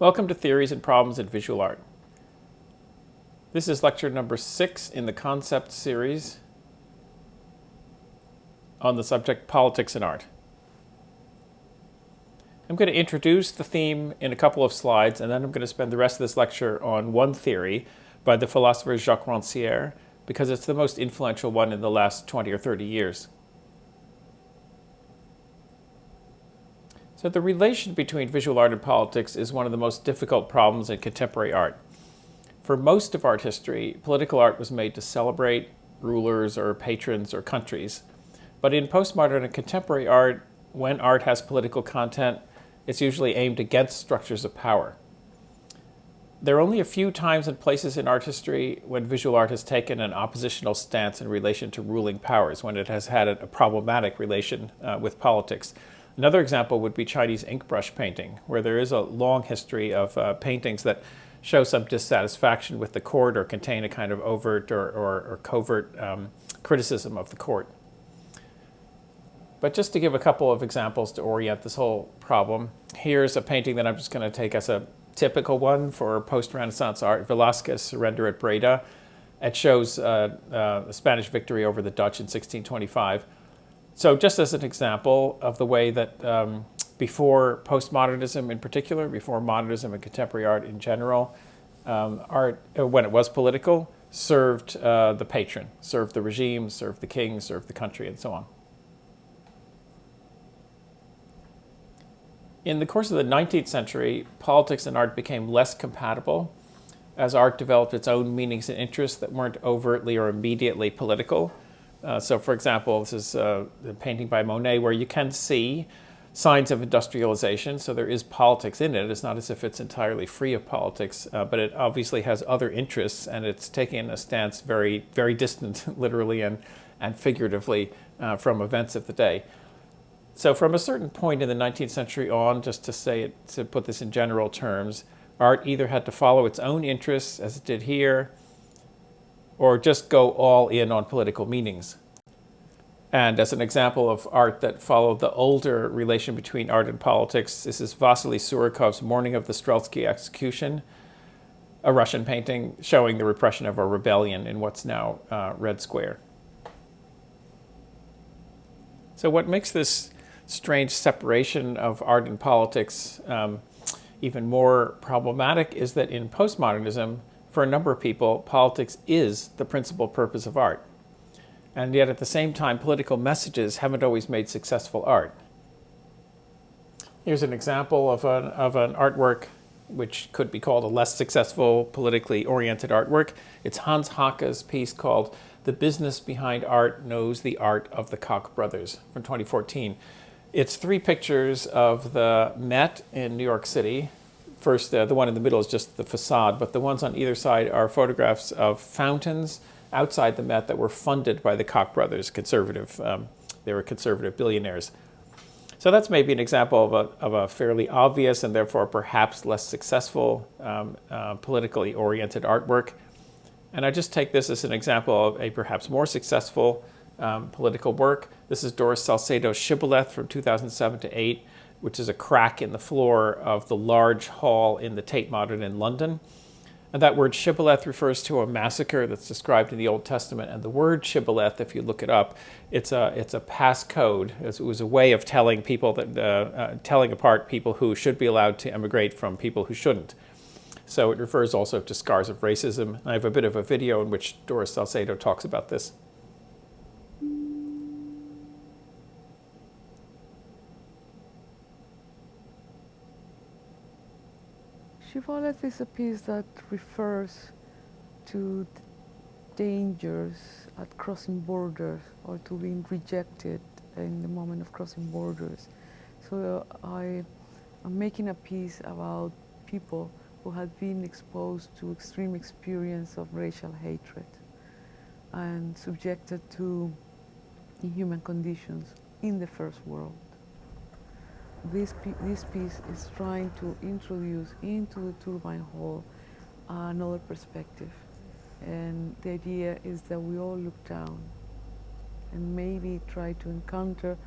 Welcome to Theories and Problems in Visual Art. This is lecture number 6 in the concept series on the subject Politics and Art. I'm going to introduce the theme in a couple of slides, and then I'm going to spend the rest of this lecture on one theory by the philosopher Jacques Rancière, because it's the most influential one in the last 20 or 30 years. So the relation between visual art and politics is one of the most difficult problems in contemporary art. For most of art history, political art was made to celebrate rulers or patrons or countries. But in postmodern and contemporary art, when art has political content, it's usually aimed against structures of power. There are only a few times and places in art history when visual art has taken an oppositional stance in relation to ruling powers, when it has had a problematic relation with politics. Another example would be Chinese ink brush painting, where there is a long history of paintings that show some dissatisfaction with the court or contain a kind of overt or covert criticism of the court. But just to give a couple of examples to orient this whole problem, here's a painting that I'm just going to take as a typical one for post-Renaissance art, Velázquez Surrender at Breda. It shows the Spanish victory over the Dutch in 1625. So just as an example of the way that before postmodernism in particular, before modernism and contemporary art in general, art, when it was political, served the patron, served the regime, served the king, served the country, and so on. In the course of the 19th century, politics and art became less compatible as art developed its own meanings and interests that weren't overtly or immediately political. So, for example, this is a painting by Monet where you can see signs of industrialization, so there is politics in it. It's not as if it's entirely free of politics, but it obviously has other interests, and it's taking a stance very, very distant, literally and figuratively, from events of the day. So from a certain point in the 19th century on, just to say it, to put this in general terms, art either had to follow its own interests, as it did here, or just go all in on political meanings. And as an example of art that followed the older relation between art and politics, this is Vasily Surakov's Morning of the Streltsy Execution, a Russian painting showing the repression of a rebellion in what's now Red Square. So what makes this strange separation of art and politics even more problematic is that in postmodernism, for a number of people, politics is the principal purpose of art. And yet at the same time, political messages haven't always made successful art. Here's an example of an artwork which could be called a less successful, politically oriented artwork. It's Hans Hake's piece called The Business Behind Art Knows the Art of the Koch Brothers from 2014. It's 3 pictures of the Met in New York City. First, the one in the middle is just the facade, but the ones on either side are photographs of fountains outside the Met that were funded by the Koch brothers, conservative. They were conservative billionaires. So that's maybe an example of a fairly obvious and therefore perhaps less successful politically oriented artwork. And I just take this as an example of a perhaps more successful political work. This is Doris Salcedo's Shibboleth from 2007 to 8. Which is a crack in the floor of the large hall in the Tate Modern in London. And that word shibboleth refers to a massacre that's described in the Old Testament. And the word shibboleth, if you look it up, it's a passcode. It was a way of telling people that telling apart people who should be allowed to emigrate from people who shouldn't. So it refers also to scars of racism. I have a bit of a video in which Doris Salcedo talks about this. Shibboleth is a piece that refers to dangers at crossing borders or to being rejected in the moment of crossing borders. So I am making a piece about people who had been exposed to extreme experience of racial hatred and subjected to inhuman conditions in the first world. This piece is trying to introduce into the turbine hall another perspective. And the idea is that we all look down and maybe try to encounter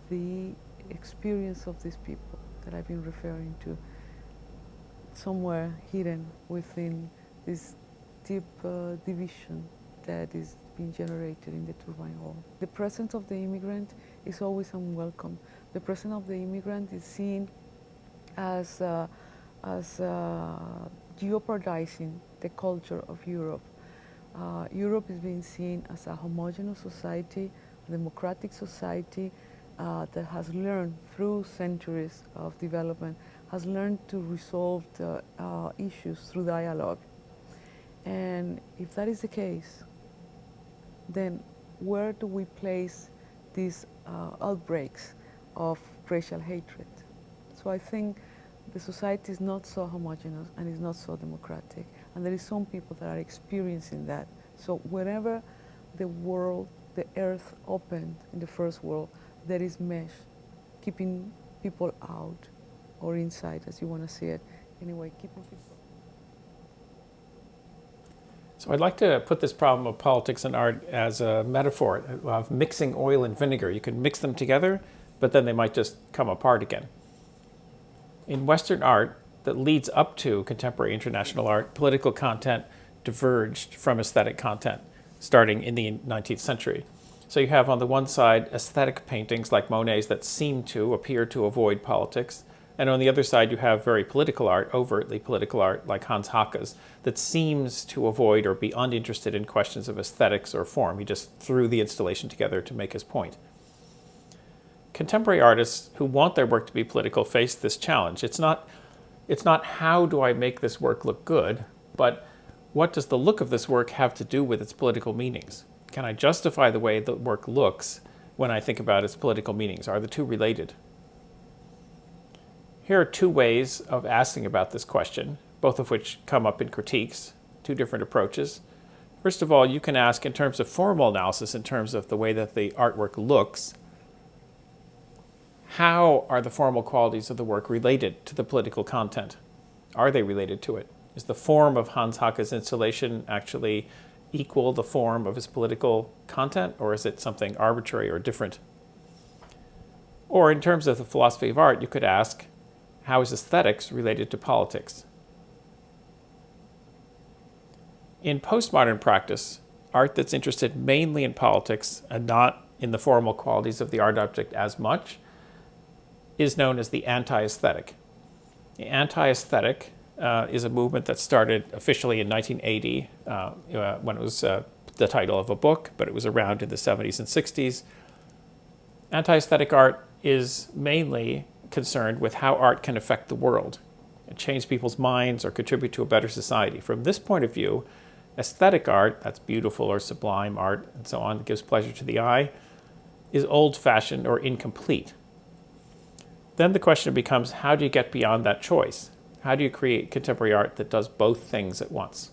the experience of these people that I've been referring to somewhere hidden within this deep division that is being generated in the turbine hall. The presence of the immigrant is always unwelcome. The presence of the immigrant is seen as jeopardizing the culture of Europe. Europe is being seen as a homogeneous society, a democratic society that has learned through centuries of development, has learned to resolve the issues through dialogue. And if that is the case, then where do we place these outbreaks of racial hatred? So I think the society is not so homogeneous and is not so democratic. And there is some people that are experiencing that. So whenever the world, the earth opened in the first world, there is mesh, keeping people out or inside, as you want to see it. Anyway, keeping people. So I'd like to put this problem of politics and art as a metaphor of mixing oil and vinegar. You can mix them together, but then they might just come apart again. In Western art that leads up to contemporary international art, political content diverged from aesthetic content starting in the 19th century. So you have on the one side aesthetic paintings like Monet's that seem to appear to avoid politics. And on the other side, you have very political art, overtly political art, like Hans Hake's, that seems to avoid or be uninterested in questions of aesthetics or form. He just threw the installation together to make his point. Contemporary artists who want their work to be political face this challenge. It's not how do I make this work look good, but what does the look of this work have to do with its political meanings? Can I justify the way the work looks when I think about its political meanings? Are the two related? Here are two ways of asking about this question, both of which come up in critiques, two different approaches. First of all, you can ask in terms of formal analysis, in terms of the way that the artwork looks, how are the formal qualities of the work related to the political content? Are they related to it? Is the form of Hans Hake's installation actually equal the form of his political content, or is it something arbitrary or different? Or in terms of the philosophy of art, you could ask, how is aesthetics related to politics? In postmodern practice, art that's interested mainly in politics and not in the formal qualities of the art object as much is known as the anti-aesthetic. The anti-aesthetic is a movement that started officially in 1980 when it was the title of a book, but it was around in the 70s and 60s. Anti-aesthetic art is mainly concerned with how art can affect the world and change people's minds or contribute to a better society. From this point of view, aesthetic art, that's beautiful or sublime art and so on, that gives pleasure to the eye, is old-fashioned or incomplete. Then the question becomes, how do you get beyond that choice? How do you create contemporary art that does both things at once?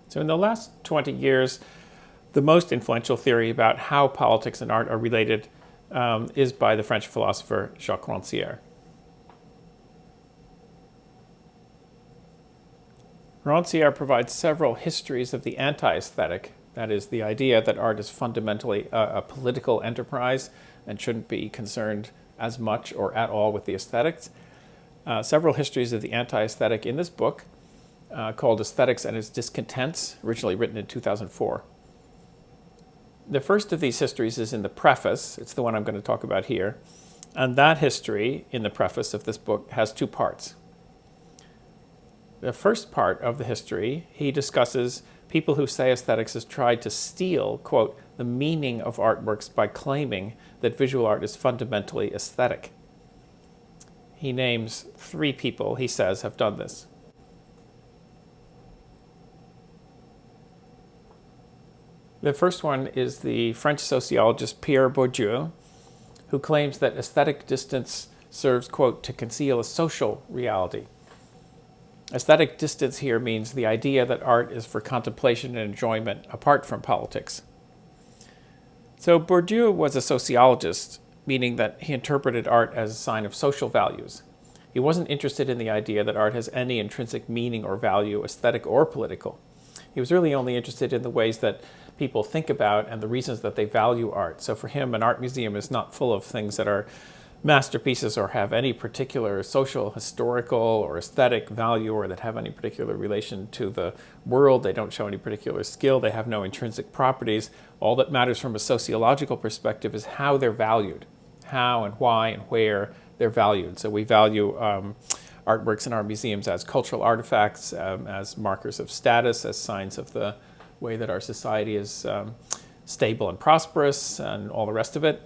So in the last 20 years, the most influential theory about how politics and art are related is by the French philosopher Jacques Rancière. Rancière provides several histories of the anti-aesthetic, that is, the idea that art is fundamentally a political enterprise and shouldn't be concerned as much or at all with the aesthetics. Several histories of the anti-aesthetic in this book, called Aesthetics and Its Discontents, originally written in 2004. The first of these histories is in the preface. It's the one I'm going to talk about here. And that history in the preface of this book has two parts. The first part of the history, he discusses people who say aesthetics has tried to steal, quote, the meaning of artworks by claiming that visual art is fundamentally aesthetic. He names three people, he says, have done this. The first one is the French sociologist Pierre Bourdieu, who claims that aesthetic distance serves, quote, to conceal a social reality. Aesthetic distance here means the idea that art is for contemplation and enjoyment apart from politics. So Bourdieu was a sociologist, meaning that he interpreted art as a sign of social values. He wasn't interested in the idea that art has any intrinsic meaning or value, aesthetic or political. He was really only interested in the ways that people think about and the reasons that they value art. So for him, an art museum is not full of things that are masterpieces or have any particular social, historical, or aesthetic value, or that have any particular relation to the world. They don't show any particular skill. They have no intrinsic properties. All that matters from a sociological perspective is how they're valued, how and why and where they're valued. So we value artworks in our museums as cultural artifacts, as markers of status, as signs of the way that our society is stable and prosperous, and all the rest of it.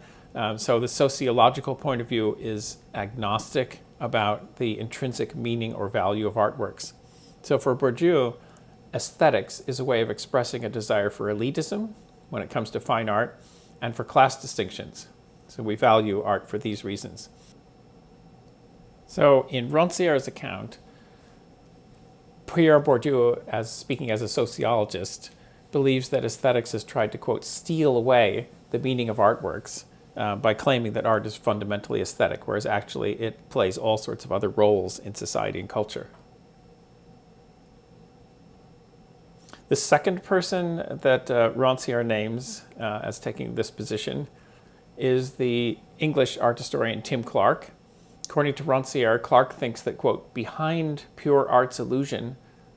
So the sociological point of view is agnostic about the intrinsic meaning or value of artworks. So for Bourdieu, aesthetics is a way of expressing a desire for elitism when it comes to fine art and for class distinctions. So we value art for these reasons. So in Rancière's account, Pierre Bourdieu, as speaking as a sociologist, believes that aesthetics has tried to, quote, steal away the meaning of artworks by claiming that art is fundamentally aesthetic, whereas actually it plays all sorts of other roles in society and culture. The second person that Rancière names as taking this position is the English art historian Tim Clark. According to Rancière, Clark thinks that, quote, behind pure art's illusion,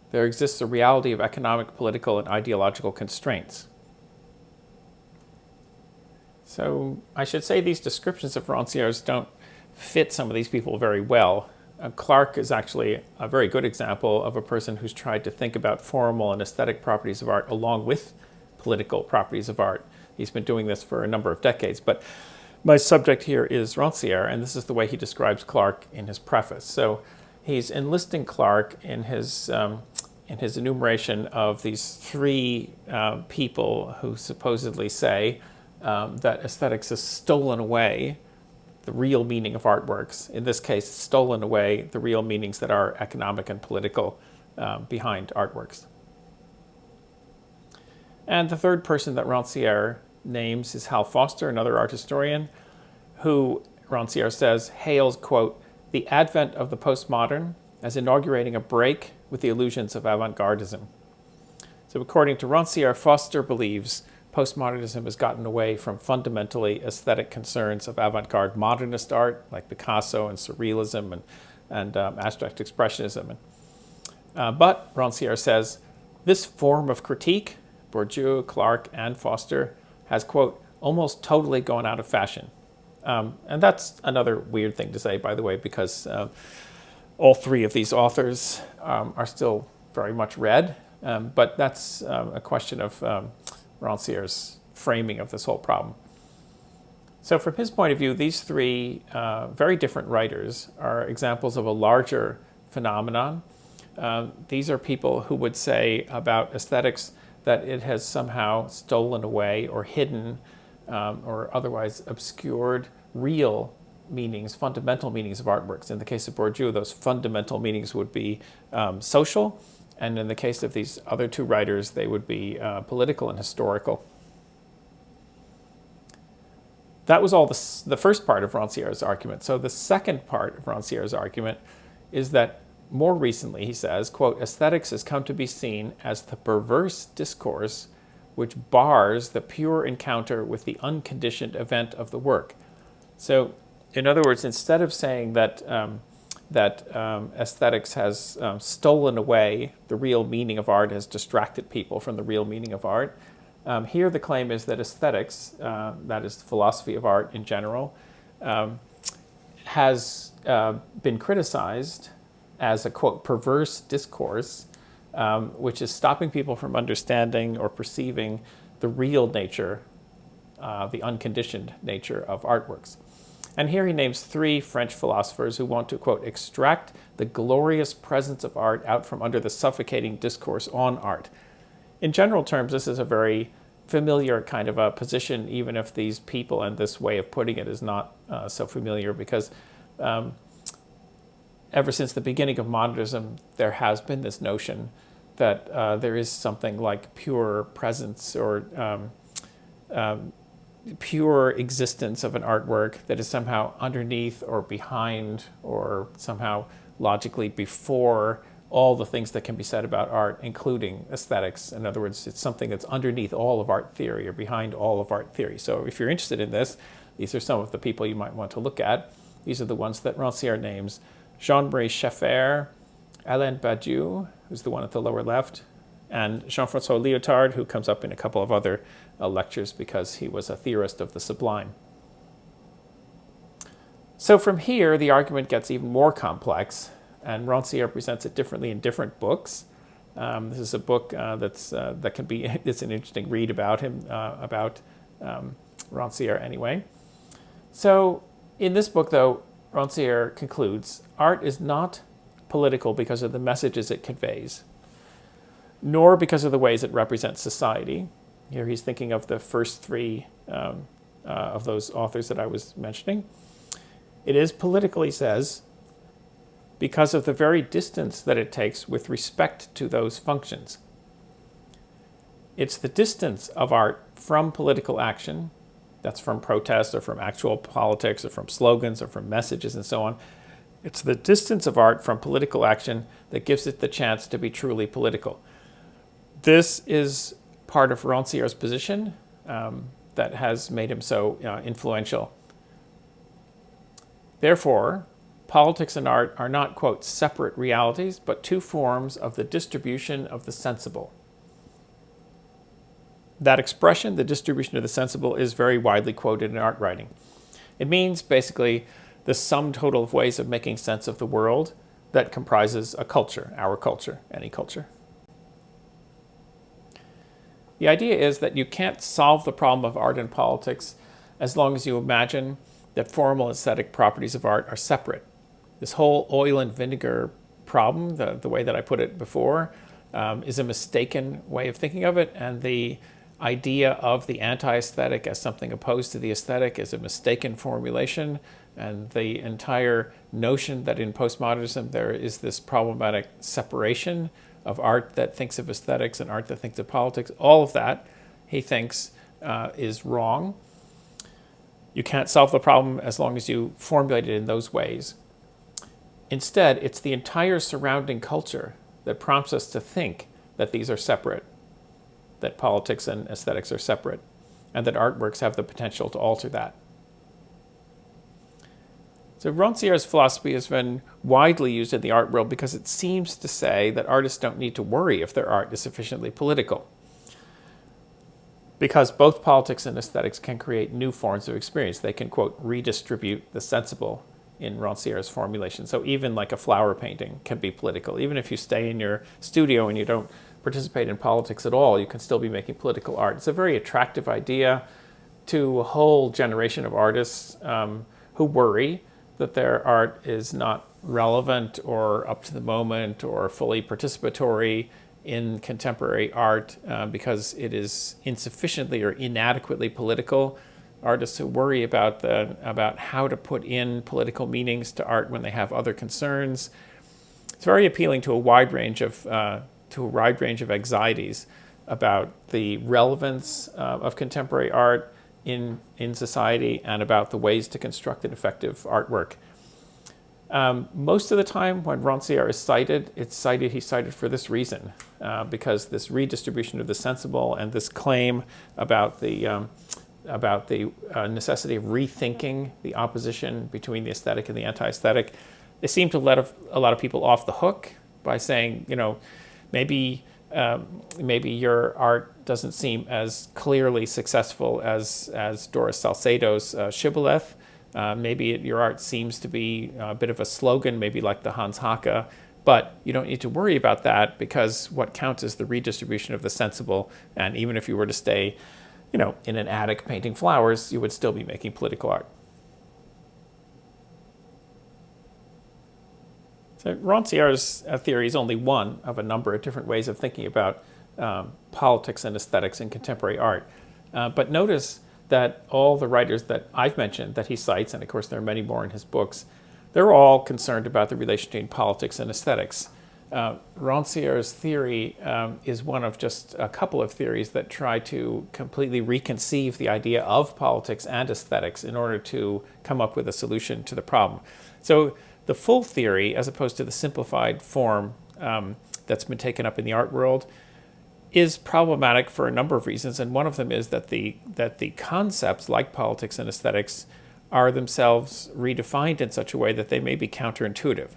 there exists a reality of economic, political, and ideological constraints. So I should say these descriptions of Rancière's don't fit some of these people very well. Clark is actually a very good example of a person who's tried to think about formal and aesthetic properties of art along with political properties of art. He's been doing this for a number of decades. But my subject here is Rancière, and this is the way he describes Clark in his preface. So he's enlisting Clark in his enumeration of these three people who supposedly say that aesthetics has stolen away the real meaning of artworks. In this case, stolen away the real meanings that are economic and political behind artworks. And the third person that Rancière names is Hal Foster, another art historian, who Rancière says hails, quote, the advent of the postmodern as inaugurating a break with the illusions of avant-gardism. So according to Rancière, Foster believes postmodernism has gotten away from fundamentally aesthetic concerns of avant-garde modernist art like Picasso and Surrealism and abstract expressionism. But Rancière says this form of critique, Bourdieu, Clark, and Foster, has, quote, almost totally gone out of fashion. And that's another weird thing to say, by the way, because all three of these authors are still very much read. But that's a question of Rancière's framing of this whole problem. So from his point of view, these three very different writers are examples of a larger phenomenon. These are people who would say about aesthetics that it has somehow stolen away or hidden or otherwise obscured real meanings, fundamental meanings of artworks. In the case of Bourdieu, those fundamental meanings would be social, and in the case of these other two writers, they would be political and historical. That was all the first part of Rancière's argument. So the second part of Rancière's argument is that more recently, he says, quote, aesthetics has come to be seen as the perverse discourse which bars the pure encounter with the unconditioned event of the work. So, in other words, instead of saying that aesthetics has stolen away the real meaning of art, has distracted people from the real meaning of art, here the claim is that aesthetics, that is the philosophy of art in general, has been criticized as a, quote, perverse discourse, which is stopping people from understanding or perceiving the real nature, the unconditioned nature of artworks. And here he names three French philosophers who want to, quote, extract the glorious presence of art out from under the suffocating discourse on art. In general terms, this is a very familiar kind of a position, even if these people and this way of putting it is not so familiar, because ever since the beginning of modernism, there has been this notion that there is something like pure presence or pure existence of an artwork that is somehow underneath or behind or somehow logically before all the things that can be said about art, including aesthetics. In other words, it's something that's underneath all of art theory or behind all of art theory. So if you're interested in this, these are some of the people you might want to look at. These are the ones that Rancière names: Jean-Marie Schaeffer, Alain Badiou, who's the one at the lower left, and Jean-François Lyotard, who comes up in a couple of other lectures because he was a theorist of the sublime. So from here, the argument gets even more complex, and Rancière presents it differently in different books. This is a book it's an interesting read about him, about Rancière anyway. So in this book, though, Rancière concludes, art is not political because of the messages it conveys, nor because of the ways it represents society. Here he's thinking of the first three of those authors that I was mentioning. It is political, he says, because of the very distance that it takes with respect to those functions. It's the distance of art from political action, that's from protests or from actual politics or from slogans or from messages and so on. It's the distance of art from political action that gives it the chance to be truly political. This is part of Rancière's position that has made him so influential. Therefore, politics and art are not, quote, separate realities, but two forms of the distribution of the sensible. That expression, the distribution of the sensible, is very widely quoted in art writing. It means basically the sum total of ways of making sense of the world that comprises a culture, our culture, any culture. The idea is that you can't solve the problem of art and politics as long as you imagine that formal aesthetic properties of art are separate. This whole oil and vinegar problem, the way that I put it before, is a mistaken way of thinking of it, and the idea of the anti-aesthetic as something opposed to the aesthetic is a mistaken formulation, and the entire notion that in postmodernism there is this problematic separation of art that thinks of aesthetics and art that thinks of politics, all of that, he thinks, is wrong. You can't solve the problem as long as you formulate it in those ways. Instead, it's the entire surrounding culture that prompts us to think that these are separate, that politics and aesthetics are separate, and that artworks have the potential to alter that. So Rancière's philosophy has been widely used in the art world because it seems to say that artists don't need to worry if their art is sufficiently political, because both politics and aesthetics can create new forms of experience. They can, quote, redistribute the sensible, in Rancière's formulation. So even like a flower painting can be political. Even if you stay in your studio and you don't participate in politics at all, you can still be making political art. It's a very attractive idea to a whole generation of artists who worry that their art is not relevant or up to the moment or fully participatory in contemporary art because it is insufficiently or inadequately political. Artists who worry about how to put in political meanings to art when they have other concerns. It's very appealing to a wide range of anxieties about the relevance of contemporary art in society and about the ways to construct an effective artwork. Most of the time when Rancière is cited, he's cited for this reason, because this redistribution of the sensible and this claim about the necessity of rethinking the opposition between the aesthetic and the anti-aesthetic, they seem to let a lot of people off the hook by saying, maybe your art doesn't seem as clearly successful as Doris Salcedo's Shibboleth. Maybe your art seems to be a bit of a slogan, maybe like the Hans Haacke, but you don't need to worry about that because what counts is the redistribution of the sensible, and even if you were to stay in an attic painting flowers, you would still be making political art. So Rancière's theory is only one of a number of different ways of thinking about politics and aesthetics in contemporary art. But notice that all the writers that I've mentioned that he cites, and of course there are many more in his books, they're all concerned about the relation between politics and aesthetics. Rancière's theory is one of just a couple of theories that try to completely reconceive the idea of politics and aesthetics in order to come up with a solution to the problem. So the full theory, as opposed to the simplified form that's been taken up in the art world is problematic for a number of reasons, and one of them is that the concepts like politics and aesthetics are themselves redefined in such a way that they may be counterintuitive.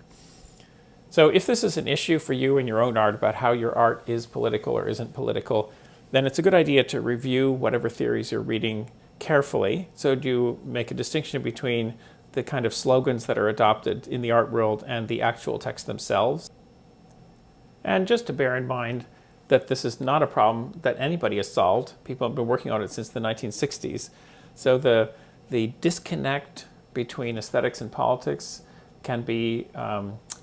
So if this is an issue for you in your own art about how your art is political or isn't political, then it's a good idea to review whatever theories you're reading carefully. So do you make a distinction between the kind of slogans that are adopted in the art world and the actual texts themselves? And just to bear in mind that this is not a problem that anybody has solved. People have been working on it since the 1960s. So the disconnect between aesthetics and politics can be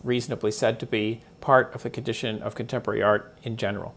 reasonably said to be part of the condition of contemporary art in general.